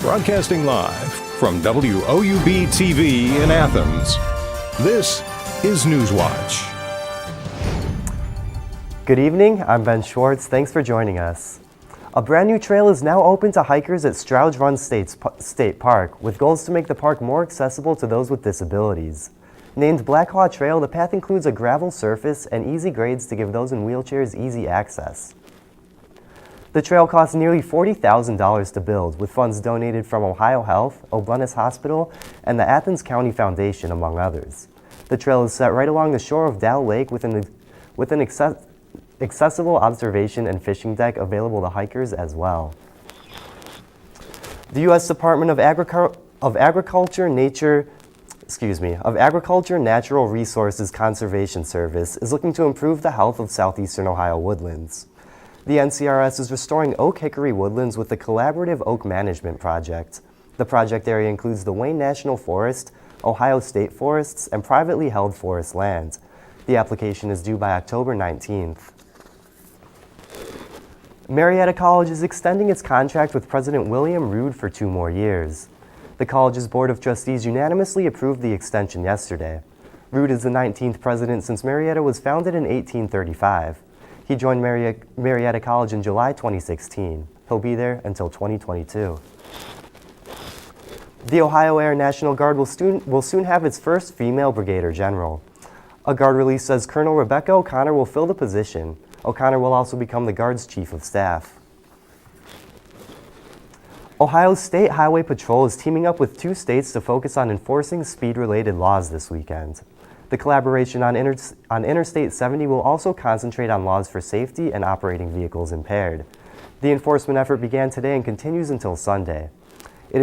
Broadcasting live from WOUB TV in Athens, this is Newswatch. Good evening, I'm Ben Schwartz. Thanks for joining us. A brand new trail is now open to hikers at Stroudge Run State Park, with goals to make the park more accessible to those with disabilities. Named Black Haw Trail, the path includes a gravel surface and easy grades to give those in wheelchairs easy access. The trail costs nearly $40,000 to build, with funds donated from Ohio Health, O'Bleness Hospital, and the Athens County Foundation, among others. The trail is set right along the shore of Dal Lake with an accessible observation and fishing deck available to hikers as well. The U.S. Department of Agriculture, Natural Resources Conservation Service is looking to improve the health of southeastern Ohio woodlands. The NCRS is restoring oak hickory woodlands with the Collaborative Oak Management Project. The project area includes the Wayne National Forest, Ohio State Forests, and privately held forest land. The application is due by October 19th. Marietta College is extending its contract with President William Rood for 2 more years. The college's Board of Trustees unanimously approved the extension yesterday. Rood is the 19th president since Marietta was founded in 1835. He joined Marietta College in July 2016. He'll be there until 2022. The Ohio Air National Guard will soon have its first female brigadier general. A Guard release says Colonel Rebecca O'Connor will fill the position. O'Connor will also become the Guard's chief of staff. Ohio State Highway Patrol is teaming up with 2 states to focus on enforcing speed-related laws this weekend. The collaboration on Interstate 70 will also concentrate on laws for safety and operating vehicles impaired. The enforcement effort began today and continues until Sunday. It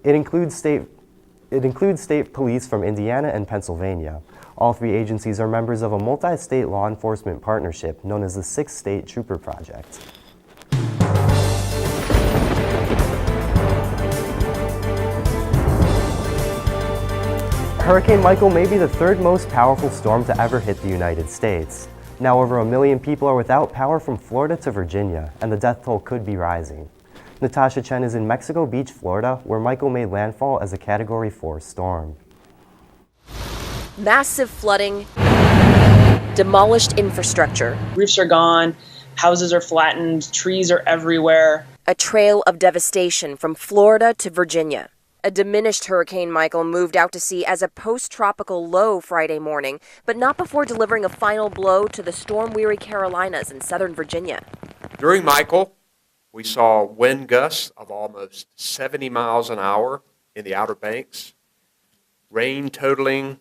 includes state police from Indiana and Pennsylvania. All 3 agencies are members of a multi-state law enforcement partnership known as the 6th State Trooper Project. Hurricane Michael may be the 3rd most powerful storm to ever hit the United States. Now over 1 million people are without power from Florida to Virginia, and the death toll could be rising. Natasha Chen is in Mexico Beach, Florida, where Michael made landfall as a Category 4 storm. Massive flooding, demolished infrastructure. Roofs are gone, houses are flattened, trees are everywhere. A trail of devastation from Florida to Virginia. A diminished Hurricane Michael moved out to sea as a post-tropical low Friday morning, but not before delivering a final blow to the storm-weary Carolinas and southern Virginia. During Michael, we saw wind gusts of almost 70 miles an hour in the Outer Banks, rain totaling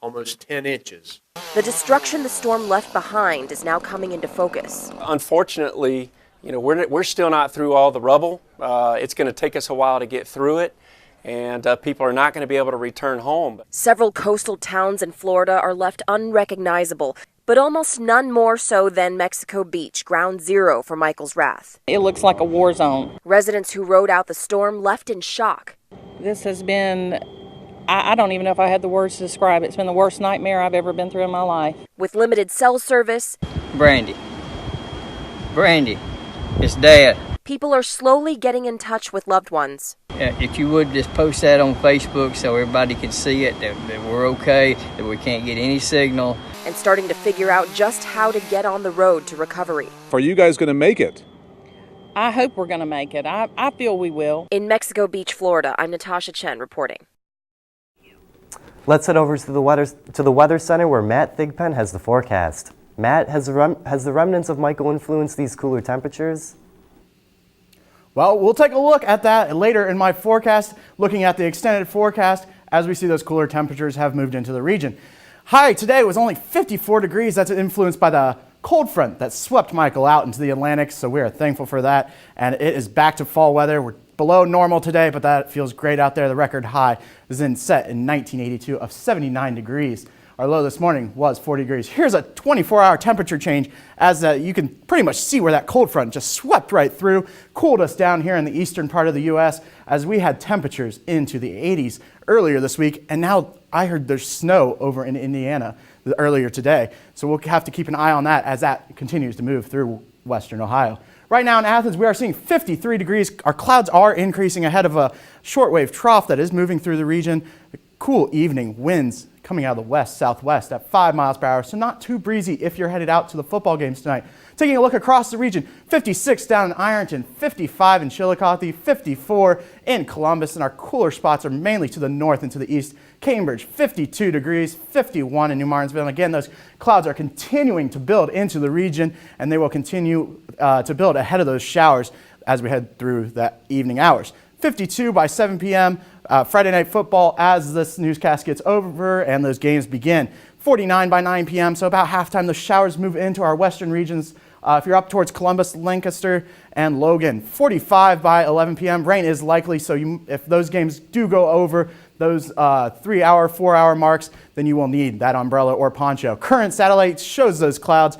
almost 10 inches. The destruction the storm left behind is now coming into focus. Unfortunately, we're still not through all the rubble. It's going to take us a while to get through it, and people are not going to be able to return home. Several coastal towns in Florida are left unrecognizable, but almost none more so than Mexico Beach, ground zero for Michael's wrath. It looks like a war zone. Residents who rode out the storm left in shock. This has been, I don't even know if I had the words to describe it. It's been the worst nightmare I've ever been through in my life. With limited cell service, Brandy, it's Dad. People are slowly getting in touch with loved ones. If you would just post that on Facebook so everybody can see it, that we're okay, that we can't get any signal. And starting to figure out just how to get on the road to recovery. Are you guys going to make it? I hope we're going to make it. I feel we will. In Mexico Beach, Florida, I'm Natasha Chen reporting. Let's head over to the Weather Center where Matt Thigpen has the forecast. Matt, has the remnants of Michael influenced these cooler temperatures? Well, we'll take a look at that later in my forecast, looking at the extended forecast as we see those cooler temperatures have moved into the region. High today was only 54 degrees. That's influenced by the cold front that swept Michael out into the Atlantic, so we are thankful for that. And it is back to fall weather. We're below normal today, but that feels great out there. The record high is set in 1982 of 79 degrees. Our low this morning was 40 degrees. Here's a 24-hour temperature change as you can pretty much see where that cold front just swept right through, cooled us down here in the eastern part of the U.S. as we had temperatures into the 80s earlier this week. And now I heard there's snow over in Indiana earlier today. So we'll have to keep an eye on that as that continues to move through western Ohio. Right now in Athens, we are seeing 53 degrees. Our clouds are increasing ahead of a shortwave trough that is moving through the region. Cool evening winds coming out of the west-southwest at 5 miles per hour, so not too breezy if you're headed out to the football games tonight. Taking a look across the region, 56 down in Ironton, 55 in Chillicothe, 54 in Columbus, and our cooler spots are mainly to the north and to the east. Cambridge, 52 degrees, 51 in New Martinsville. And again, those clouds are continuing to build into the region, and they will continue to build ahead of those showers as we head through the evening hours. 52 by 7 p.m. Friday night football as this newscast gets over and those games begin. 49 by 9 p.m. So about halftime, the showers move into our western regions. If you're up towards Columbus, Lancaster, and Logan. 45 by 11 p.m. Rain is likely, so if those games do go over those 3-hour, 4-hour marks, then you will need that umbrella or poncho. Current satellite shows those clouds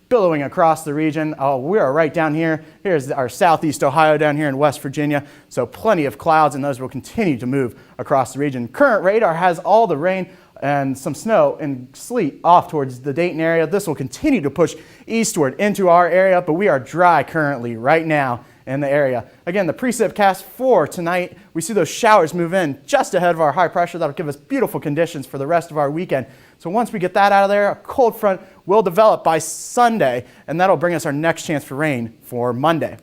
billowing across the region. Oh, we are right down here. Here's our southeast Ohio down here in West Virginia. So plenty of clouds, and those will continue to move across the region. Current radar has all the rain and some snow and sleet off towards the Dayton area. This will continue to push eastward into our area, but we are dry currently right now in the area. Again, the precipcast for tonight, we see those showers move in just ahead of our high pressure. That'll give us beautiful conditions for the rest of our weekend. So once we get that out of there, a cold front will develop by Sunday, and that'll bring us our next chance for rain for Monday.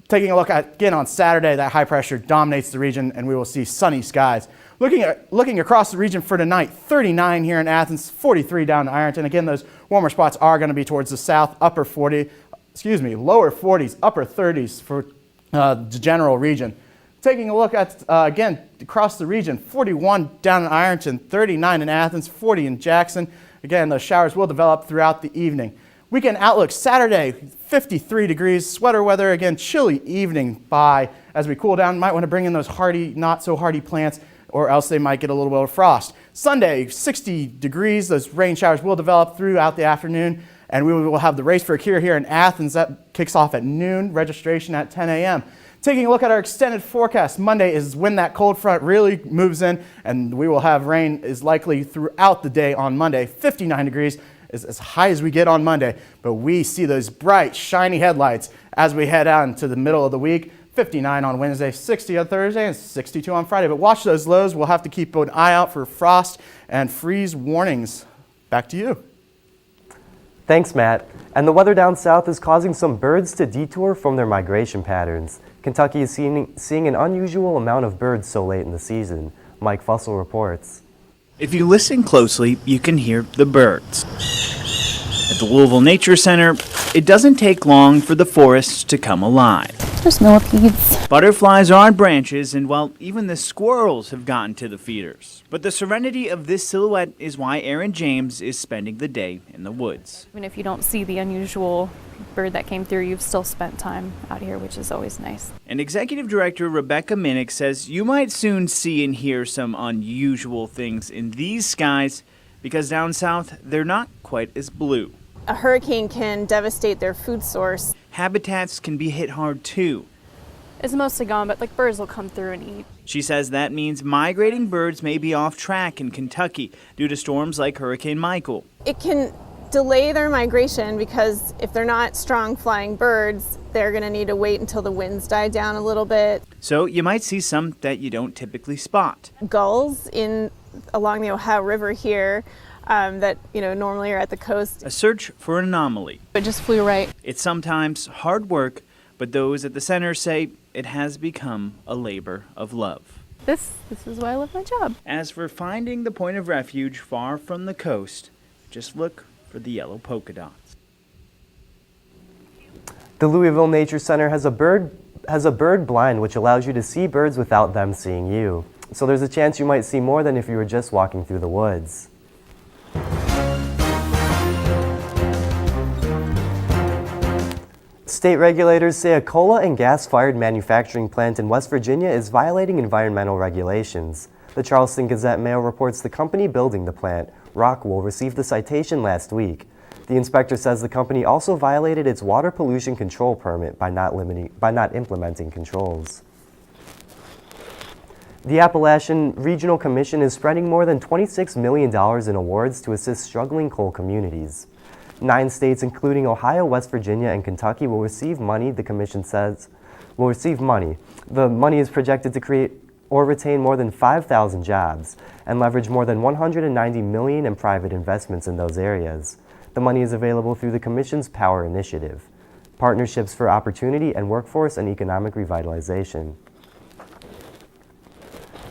Taking a look at, again, on Saturday, that high pressure dominates the region, and we will see sunny skies. Looking across the region for tonight, 39 here in Athens, 43 down in Ironton. Again, those warmer spots are going to be towards the south, lower 40s, upper 30s for the general region. Taking a look at, again, across the region, 41 down in Ironton, 39 in Athens, 40 in Jackson. Again, those showers will develop throughout the evening. Weekend outlook, Saturday, 53 degrees, sweater weather, again, chilly evening by as we cool down. Might want to bring in those hardy, not so hardy plants, or else they might get a little bit of frost. Sunday, 60 degrees, those rain showers will develop throughout the afternoon, and we will have the race for a cure here in Athens. That kicks off at noon, registration at 10 a.m. Taking a look at our extended forecast, Monday is when that cold front really moves in, and we will have rain is likely throughout the day on Monday. 59 degrees is as high as we get on Monday, but we see those bright, shiny headlights as we head out into the middle of the week. 59 on Wednesday, 60 on Thursday, and 62 on Friday. But watch those lows. We'll have to keep an eye out for frost and freeze warnings. Back to you. Thanks, Matt. And the weather down south is causing some birds to detour from their migration patterns. Kentucky is seeing an unusual amount of birds so late in the season. Mike Fussell reports. If you listen closely, you can hear the birds. At the Louisville Nature Center, it doesn't take long for the forests to come alive. There's millipedes. Butterflies are on branches, and well, even the squirrels have gotten to the feeders. But the serenity of this silhouette is why Aaron James is spending the day in the woods. Even if you don't see the unusual bird that came through, you've still spent time out here, which is always nice. And Executive Director Rebecca Minnick says you might soon see and hear some unusual things in these skies because down south, they're not quite as blue. A hurricane can devastate their food source. Habitats can be hit hard too. It's mostly gone, but like birds will come through and eat. She says that means migrating birds may be off track in Kentucky due to storms like Hurricane Michael. It can delay their migration because if they're not strong flying birds, they're going to need to wait until the winds die down a little bit. So you might see some that you don't typically spot. Gulls along the Ohio River here that normally are at the coast. A search for an anomaly. It just flew right. It's sometimes hard work, but those at the center say it has become a labor of love. This is why I love my job. As for finding the point of refuge far from the coast, just look for the yellow polka dots. The Louisville Nature Center has a bird blind which allows you to see birds without them seeing you. So there's a chance you might see more than if you were just walking through the woods. State regulators say a coal and gas-fired manufacturing plant in West Virginia is violating environmental regulations. The Charleston Gazette-Mail reports the company building the plant, Rockwell, received the citation last week. The inspector says the company also violated its water pollution control permit by not implementing controls. The Appalachian Regional Commission is spreading more than $26 million in awards to assist struggling coal communities. 9 states, including Ohio, West Virginia, and Kentucky, will receive money, the commission says, will receive money. The money is projected to create or retain more than 5,000 jobs and leverage more than $190 million in private investments in those areas. The money is available through the Commission's Power Initiative, Partnerships for Opportunity and Workforce and Economic Revitalization.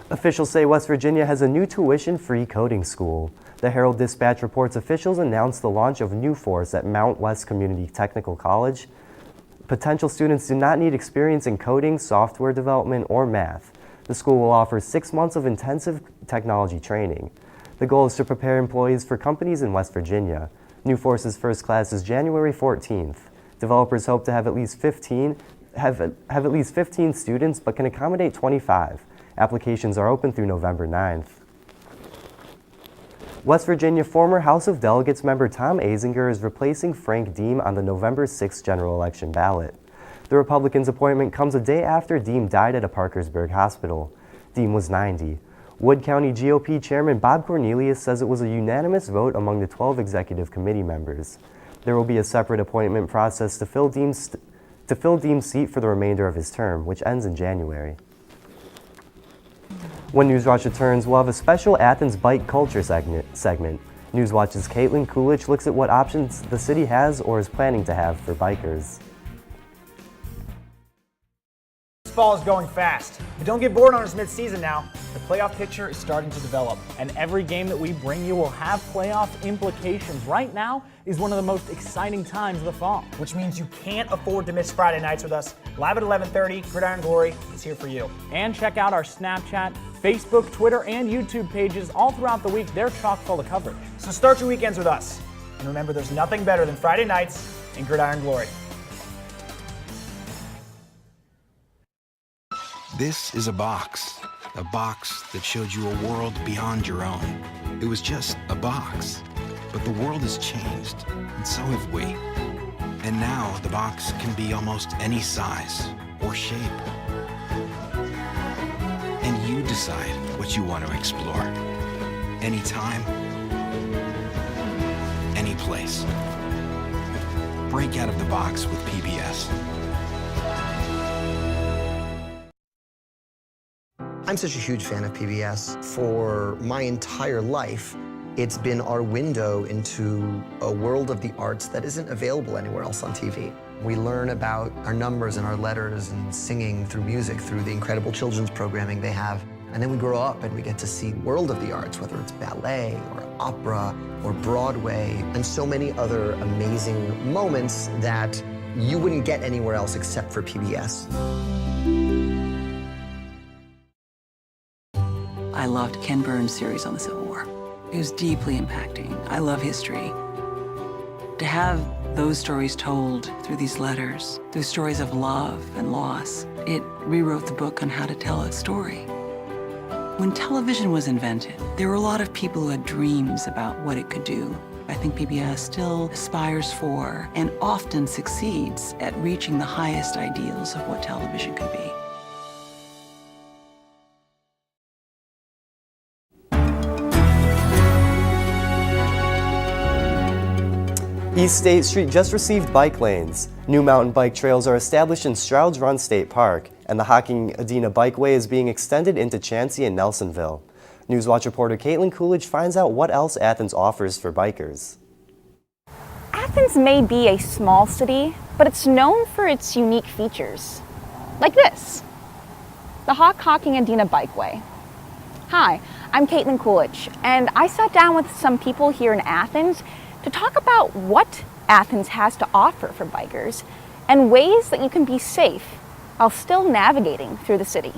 Officials say West Virginia has a new tuition-free coding school. The Herald-Dispatch reports officials announced the launch of New Force at Mount West Community Technical College. Potential students do not need experience in coding, software development, or math. The school will offer 6 months of intensive technology training. The goal is to prepare employees for companies in West Virginia. New Force's first class is January 14th. Developers hope to have at least 15 students, but can accommodate 25. Applications are open through November 9th. West Virginia former House of Delegates member Tom Azinger is replacing Frank Deem on the November 6th general election ballot. The Republican's appointment comes a day after Deem died at a Parkersburg hospital. Deem was 90. Wood County GOP Chairman Bob Cornelius says it was a unanimous vote among the 12 executive committee members. There will be a separate appointment process to fill Deem's seat for the remainder of his term, which ends in January. When Newswatch returns, we'll have a special Athens bike culture segment. Newswatch's Caitlin Kulich looks at what options the city has or is planning to have for bikers. Baseball is going fast, but don't get bored on us mid-season now. The playoff picture is starting to develop, and every game that we bring you will have playoff implications. Right now is one of the most exciting times of the fall, which means you can't afford to miss Friday nights with us. Live at 11:30, Gridiron Glory is here for you. And check out our Snapchat, Facebook, Twitter, and YouTube pages all throughout the week. They're chock full of coverage. So start your weekends with us. And remember, there's nothing better than Friday nights in Gridiron Glory. This is a box that showed you a world beyond your own. It was just a box, but the world has changed, and so have we. And now the box can be almost any size or shape. And you decide what you want to explore. Anytime, any place. Break out of the box with PBS. I'm such a huge fan of PBS. For my entire life, it's been our window into a world of the arts that isn't available anywhere else on TV. We learn about our numbers and our letters and singing through music, through the incredible children's programming they have. And then we grow up and we get to see the world of the arts, whether it's ballet or opera or Broadway, and so many other amazing moments that you wouldn't get anywhere else except for PBS. I loved Ken Burns' series on the Civil War. It was deeply impacting. I love history. To have those stories told through these letters, through stories of love and loss, it rewrote the book on how to tell a story. When television was invented, there were a lot of people who had dreams about what it could do. I think PBS still aspires for and often succeeds at reaching the highest ideals of what television could be. East State Street just received bike lanes. New mountain bike trails are established in Stroud's Run State Park, and the Hocking Adena Bikeway is being extended into Chansey and Nelsonville. Newswatch reporter Caitlin Coolidge finds out what else Athens offers for bikers. Athens may be a small city, but it's known for its unique features. Like this, the Hocking Adena Bikeway. Hi, I'm Caitlin Coolidge, and I sat down with some people here in Athens to talk about what Athens has to offer for bikers and ways that you can be safe while still navigating through the city.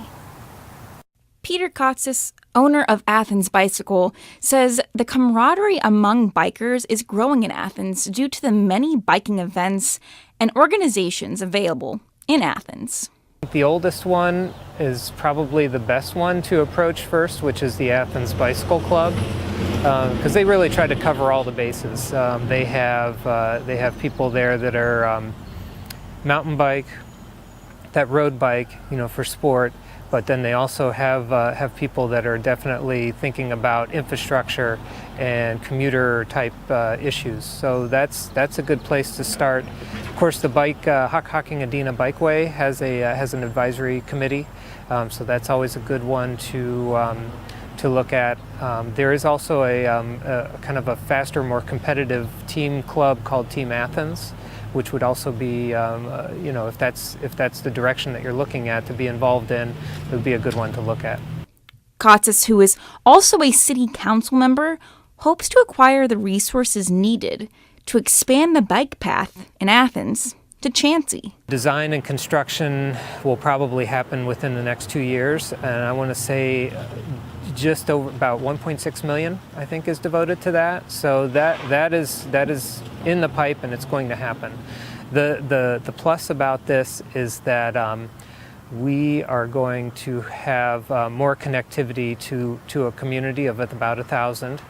Peter Kotsis, owner of Athens Bicycle, says the camaraderie among bikers is growing in Athens due to the many biking events and organizations available in Athens. The oldest one is probably the best one to approach first, which is the Athens Bicycle Club, because they really try to cover all the bases. They have people there that are mountain bike, road bike, for sport, but then they also have people that are definitely thinking about infrastructure and commuter type issues. So that's a good place to start. Of course, the Hockhocking-Adena Bikeway has an advisory committee, so that's always a good one to look at. There is also a kind of a faster, more competitive team club called Team Athens, which would also be, if that's the direction that you're looking at to be involved in, it would be a good one to look at. Kotsis, who is also a city council member, hopes to acquire the resources needed to expand the bike path in Athens to Chauncey. Design and construction will probably happen within the next 2 years, and I want to say just over about 1.6 million, I think, is devoted to that. So that is in the pipe, and it's going to happen. The plus about this is that we are going to have more connectivity to a community of about 1,000,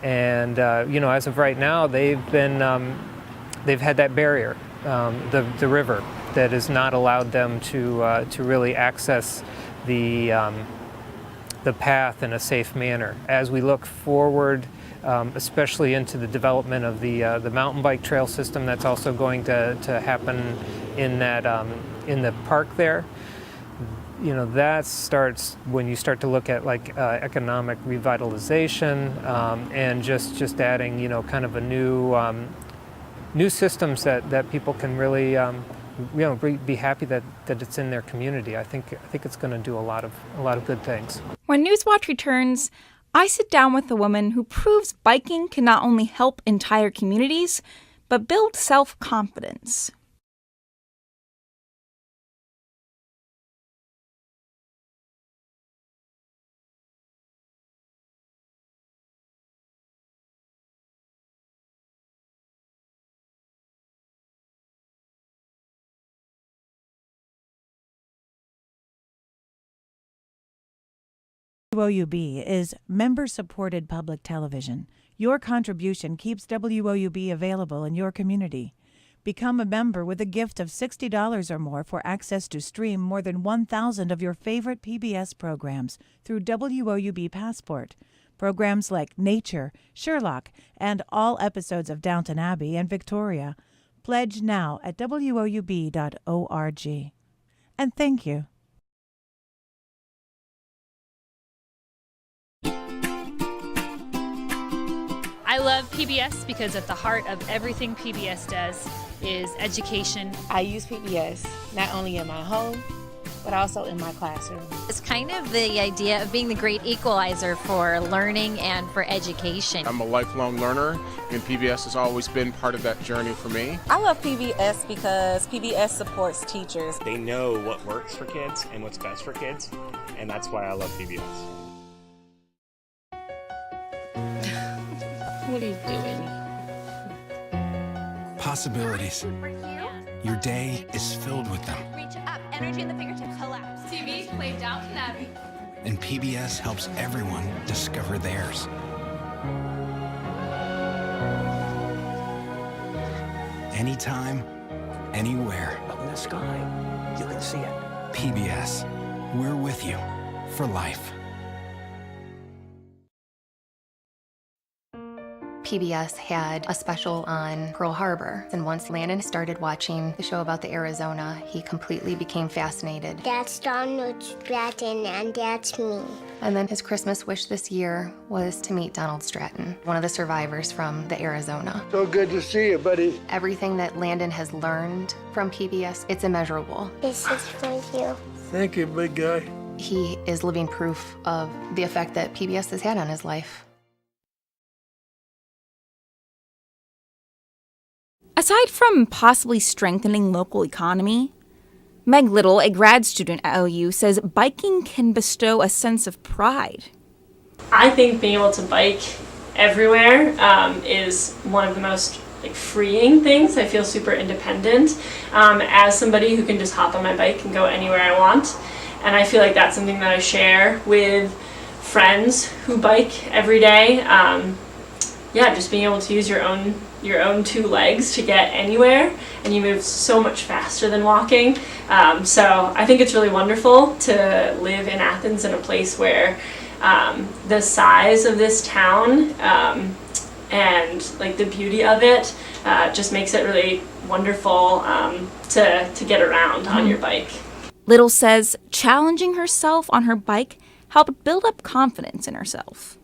and as of right now, they've had that barrier, the river, that has not allowed them to really access the path in a safe manner. As we look forward, especially into the development of the mountain bike trail system that's also going to happen in the park there, that starts when you start to look at economic revitalization and just adding kind of a new systems that people can really be happy that it's in their community. I think it's going to do a lot of good things. When Newswatch returns, I sit down with a woman who proves biking can not only help entire communities, but build self-confidence. WOUB is member-supported public television. Your contribution keeps WOUB available in your community. Become a member with a gift of $60 or more for access to stream more than 1,000 of your favorite PBS programs through WOUB Passport. Programs like Nature, Sherlock, and all episodes of Downton Abbey and Victoria. Pledge now at woub.org. And thank you. I love PBS because at the heart of everything PBS does is education. I use PBS not only in my home, but also in my classroom. It's kind of the idea of being the great equalizer for learning and for education. I'm a lifelong learner, and PBS has always been part of that journey for me. I love PBS because PBS supports teachers. They know what works for kids and what's best for kids, and that's why I love PBS. What are you doing? Possibilities. Your day is filled with them. Reach up, energy in the fingertips, collapse. TV, play Downton Abbey. And PBS helps everyone discover theirs. Anytime, anywhere. Up in the sky, you can see it. PBS, we're with you for life. PBS had a special on Pearl Harbor, and once Landon started watching the show about the Arizona, he completely became fascinated. That's Donald Stratton, and that's me. And then his Christmas wish this year was to meet Donald Stratton, one of the survivors from the Arizona. So good to see you, buddy. Everything that Landon has learned from PBS, it's immeasurable. This is for you. Thank you, big guy. He is living proof of the effect that PBS has had on his life. Aside from possibly strengthening local economy, Meg Little, a grad student at OU, says biking can bestow a sense of pride. I think being able to bike everywhere is one of the most freeing things. I feel super independent as somebody who can just hop on my bike and go anywhere I want. And I feel like that's something that I share with friends who bike every day. Just being able to use your own your own two legs to get anywhere, and you move so much faster than walking. So I think it's really wonderful to live in Athens, in a place where the size of this town and like the beauty of it just makes it really wonderful to get around on your bike. Little says challenging herself on her bike helped build up confidence in herself.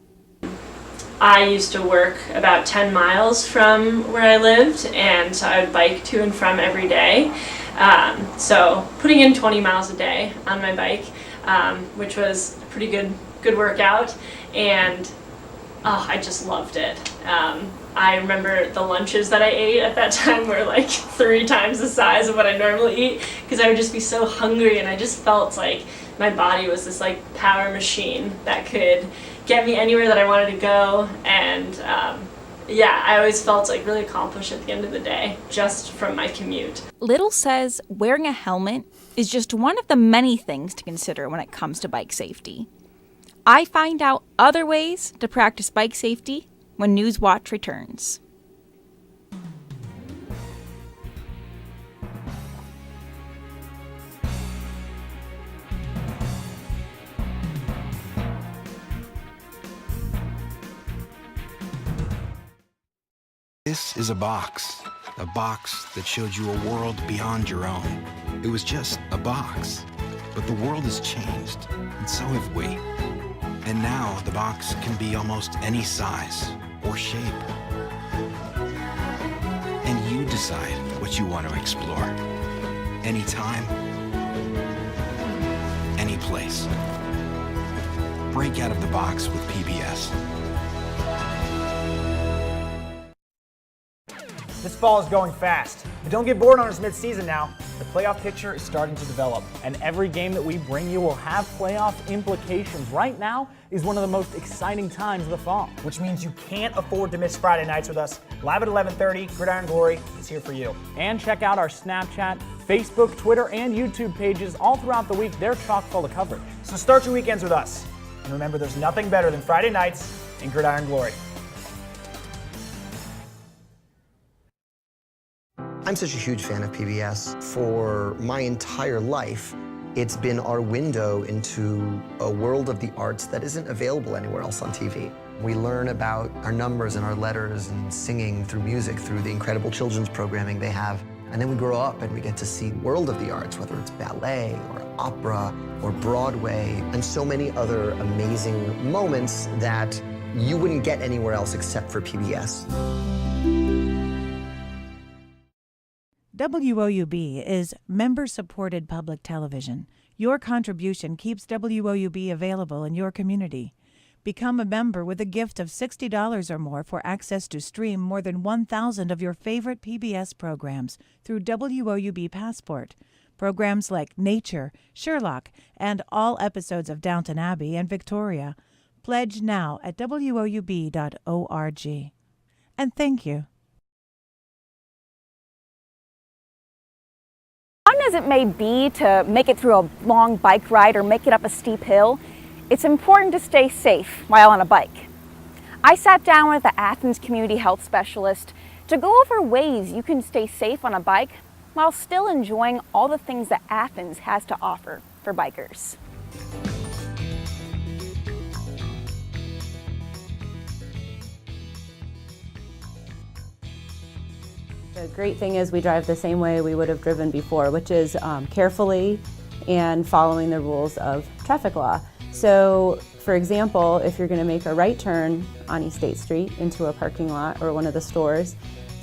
I used to work about 10 miles from where I lived, and so I would bike to and from every day. So putting in 20 miles a day on my bike, which was a pretty good workout, and I just loved it. I remember the lunches that I ate at that time were like 3 times the size of what I normally eat, because I would just be so hungry, and I just felt like my body was this like power machine that could get me anywhere that I wanted to go. And yeah, I always felt like really accomplished at the end of the day just from my commute. Little says wearing a helmet is just one of the many things to consider when it comes to bike safety. I find out other ways to practice bike safety when Newswatch returns. This is a box that showed you a world beyond your own. It was just a box, but the world has changed, and so have we. And now the box can be almost any size or shape. And you decide what you want to explore. Anytime, any place. Break out of the box with PBS. This fall is going fast, but don't get bored on us mid-season now. The playoff picture is starting to develop, and every game that we bring you will have playoff implications. Right now is one of the most exciting times of the fall, which means you can't afford to miss Friday nights with us. Live at 11:30, Gridiron Glory is here for you. And check out our Snapchat, Facebook, Twitter, and YouTube pages all throughout the week. They're chock full of coverage. So start your weekends with us. And remember, there's nothing better than Friday nights in Gridiron Glory. I'm such a huge fan of PBS. For my entire life, it's been our window into a world of the arts that isn't available anywhere else on TV. We learn about our numbers and our letters and singing through music, through the incredible children's programming they have. And then we grow up and we get to see world of the arts, whether it's ballet or opera or Broadway, and so many other amazing moments that you wouldn't get anywhere else except for PBS. WOUB is member-supported public television. Your contribution keeps WOUB available in your community. Become a member with a gift of $60 or more for access to stream more than 1,000 of your favorite PBS programs through WOUB Passport. Programs like Nature, Sherlock, and all episodes of Downton Abbey and Victoria. Pledge now at WOUB.org. And thank you. Fun as it may be to make it through a long bike ride or make it up a steep hill, it's important to stay safe while on a bike. I sat down with the Athens community health specialist to go over ways you can stay safe on a bike while still enjoying all the things that Athens has to offer for bikers. The great thing is we drive the same way we would have driven before, which is carefully and following the rules of traffic law. So, for example, if you're going to make a right turn on East State Street into a parking lot or one of the stores,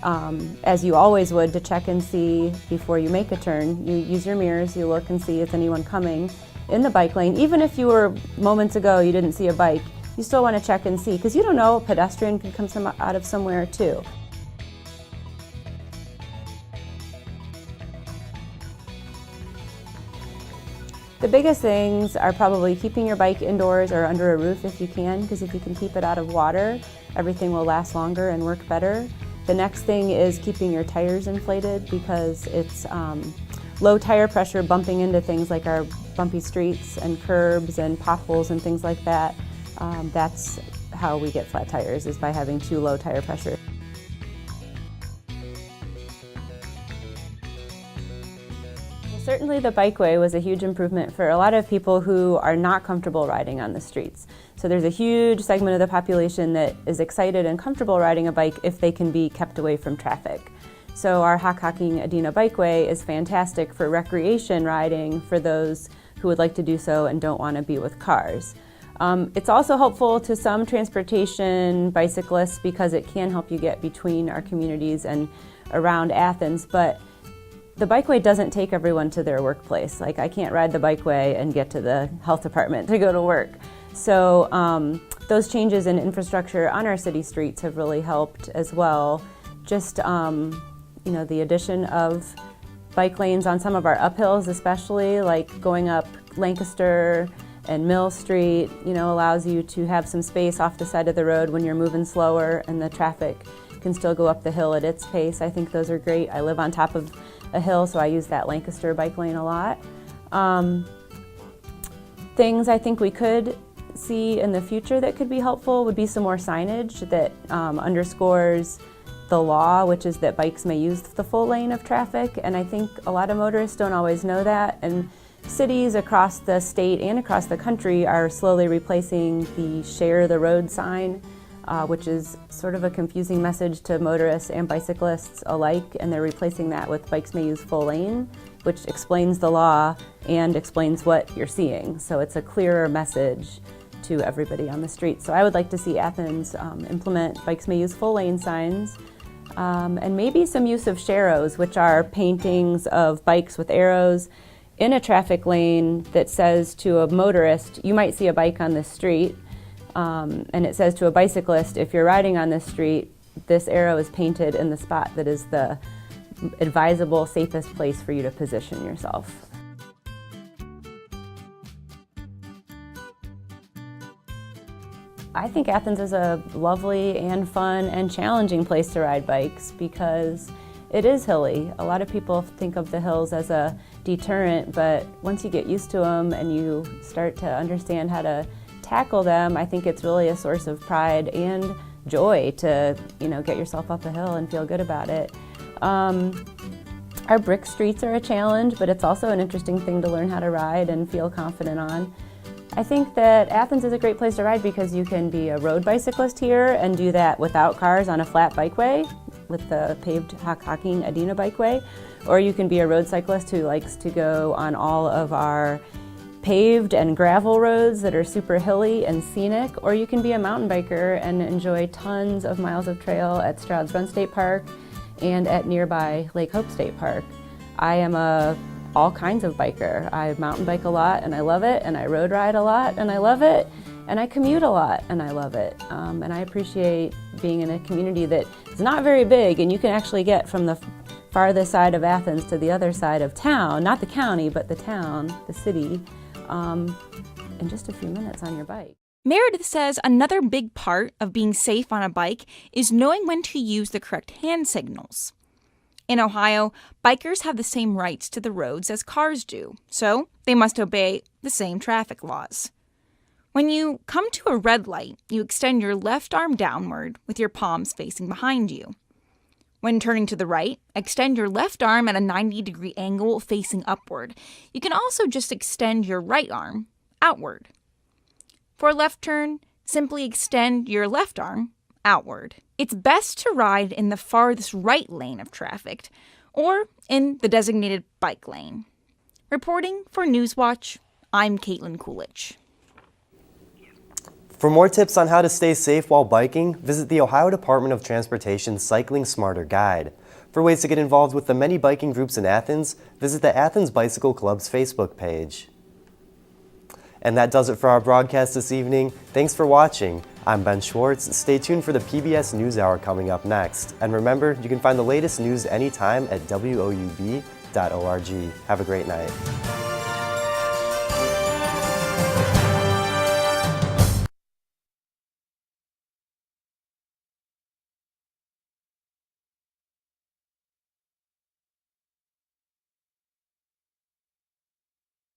as you always would to check and see before you make a turn, you use your mirrors, you look and see if anyone coming in the bike lane. Even if you were moments ago you didn't see a bike, you still want to check and see, because you don't know, a pedestrian could come out of somewhere too. The biggest things are probably keeping your bike indoors or under a roof if you can, because if you can keep it out of water, everything will last longer and work better. The next thing is keeping your tires inflated, because it's low tire pressure bumping into things like our bumpy streets and curbs and potholes and things like that. That's how we get flat tires, is by having too low tire pressure. certainly the bikeway was a huge improvement for a lot of people who are not comfortable riding on the streets. So there's a huge segment of the population that is excited and comfortable riding a bike if they can be kept away from traffic. So our Hockhocking Adena Bikeway is fantastic for recreation riding for those who would like to do so and don't want to be with cars. It's also helpful to some transportation bicyclists because it can help you get between our communities and around Athens, but the bikeway doesn't take everyone to their workplace. Like, I can't ride the bikeway and get to the health department to go to work. So those changes in infrastructure on our city streets have really helped as well. Just the addition of bike lanes on some of our uphills, especially like going up Lancaster and Mill Street, allows you to have some space off the side of the road when you're moving slower and the traffic can still go up the hill at its pace. I think those are great. I live on top of a hill, so I use that Lancaster bike lane a lot. Things I think we could see in the future that could be helpful would be some more signage that underscores the law, which is that bikes may use the full lane of traffic, and I think a lot of motorists don't always know that, and cities across the state and across the country are slowly replacing the share the road sign, which is sort of a confusing message to motorists and bicyclists alike, and they're replacing that with bikes may use full lane, which explains the law and explains what you're seeing. So it's a clearer message to everybody on the street. So I would like to see Athens implement bikes may use full lane signs, and maybe some use of sharrows, which are paintings of bikes with arrows in a traffic lane that says to a motorist, you might see a bike on this street, and it says to a bicyclist, if you're riding on this street, this arrow is painted in the spot that is the advisable, safest place for you to position yourself. I think Athens is a lovely and fun and challenging place to ride bikes because it is hilly. A lot of people think of the hills as a deterrent, but once you get used to them and you start to understand how to tackle them, I think it's really a source of pride and joy to, get yourself up a hill and feel good about it. Our brick streets are a challenge, but it's also an interesting thing to learn how to ride and feel confident on. I think that Athens is a great place to ride because you can be a road bicyclist here and do that without cars on a flat bikeway with the paved Hockhocking Adena Bikeway, or you can be a road cyclist who likes to go on all of our paved and gravel roads that are super hilly and scenic, or you can be a mountain biker and enjoy tons of miles of trail at Stroud's Run State Park and at nearby Lake Hope State Park. I am a all kinds of biker. I mountain bike a lot and I love it, and I road ride a lot and I love it, and I commute a lot and I love it. And I appreciate being in a community that is not very big, and you can actually get from the farthest side of Athens to the other side of town, not the county, but the town, the city, in just a few minutes on your bike. Meredith says another big part of being safe on a bike is knowing when to use the correct hand signals. In Ohio, bikers have the same rights to the roads as cars do, so they must obey the same traffic laws. When you come to a red light, you extend your left arm downward with your palms facing behind you. When turning to the right, extend your left arm at a 90-degree angle facing upward. You can also just extend your right arm outward. For a left turn, simply extend your left arm outward. It's best to ride in the farthest right lane of traffic, or in the designated bike lane. Reporting for Newswatch, I'm Caitlin Coolidge. For more tips on how to stay safe while biking, visit the Ohio Department of Transportation's Cycling Smarter Guide. For ways to get involved with the many biking groups in Athens, visit the Athens Bicycle Club's Facebook page. And that does it for our broadcast this evening. Thanks for watching. I'm Ben Schwartz. Stay tuned for the PBS NewsHour coming up next. And remember, you can find the latest news anytime at WOUB.org. Have a great night.